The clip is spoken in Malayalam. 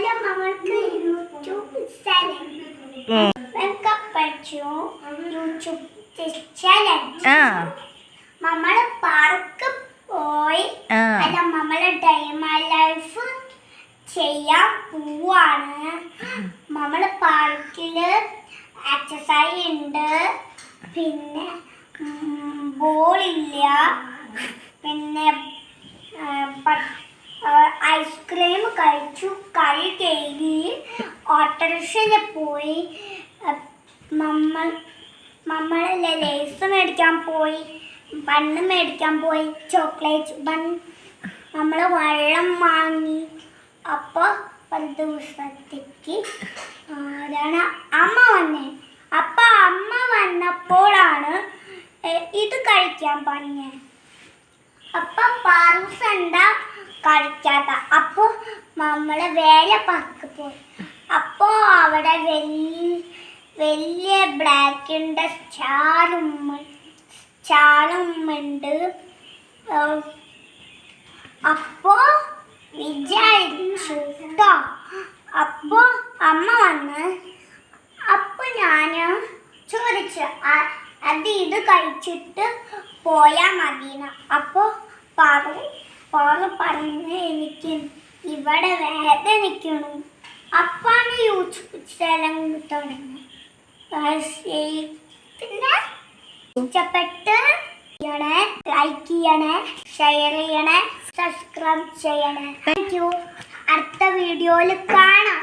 ഹലോ നമ്മൾക്ക് യൂട്യൂബ് ചാനൽ യൂട്യൂബ് ചാനൽ നമ്മള് പാർക്ക് പോയി അല്ല നമ്മളെ ഡൈമ ലൈഫ് ചെയ്യാൻ പോവാണ്. നമ്മള് പാർക്കില് എക്സസൈസ് ഉണ്ട്, പിന്നെ ബോളില്ല, പിന്നെ ഐസ്ക്രീം കഴിച്ചു, കൈ കഴുകി, ഓട്ടോറിക്ഷയിൽ പോയി, നമ്മളെ ലേസ് മേടിക്കാൻ പോയി, ബണ്ണ് മേടിക്കാൻ പോയി, ചോക്ലേറ്റ് ബൺ, നമ്മൾ വെള്ളം വാങ്ങി. അപ്പോൾ ഒരു ദിവസത്തേക്ക് ആരാണ് അമ്മ വന്നേ. അപ്പം അമ്മ വന്നപ്പോഴാണ് ഇത് കഴിക്കാൻ പറഞ്ഞത്. അപ്പം പാറൂസ് എന്താ കഴിക്കാത്ത. അപ്പോൾ നമ്മൾ വേറെ പാർക്ക് പോയി. അപ്പോൾ അവിടെ വലിയ ബ്ലാക്കിൻ്റെ സ്റ്റാറുമുണ്ട്. അപ്പോൾ വിചാരിച്ചു കേട്ടോ. അപ്പോൾ അമ്മ വന്ന്, അപ്പോൾ ഞാൻ ചോദിച്ചു ഇത് കഴിച്ചിട്ട് പോയാൽ മതിയെന്ന്. അപ്പോൾ പാറു പറഞ്ഞ് എനിക്ക് ഇവിടെ വേദനിക്കണം. അപ്പാണ് യൂട്യൂബ് ചാനൽ തുടങ്ങി. പിന്നെ ഇഷ്ടപ്പെട്ട് ലൈക്ക് ചെയ്യണേ, ഷെയർ ചെയ്യണേ, സബ്സ്ക്രൈബ് ചെയ്യണേ. Thank you. അടുത്ത വീഡിയോയിൽ കാണാം.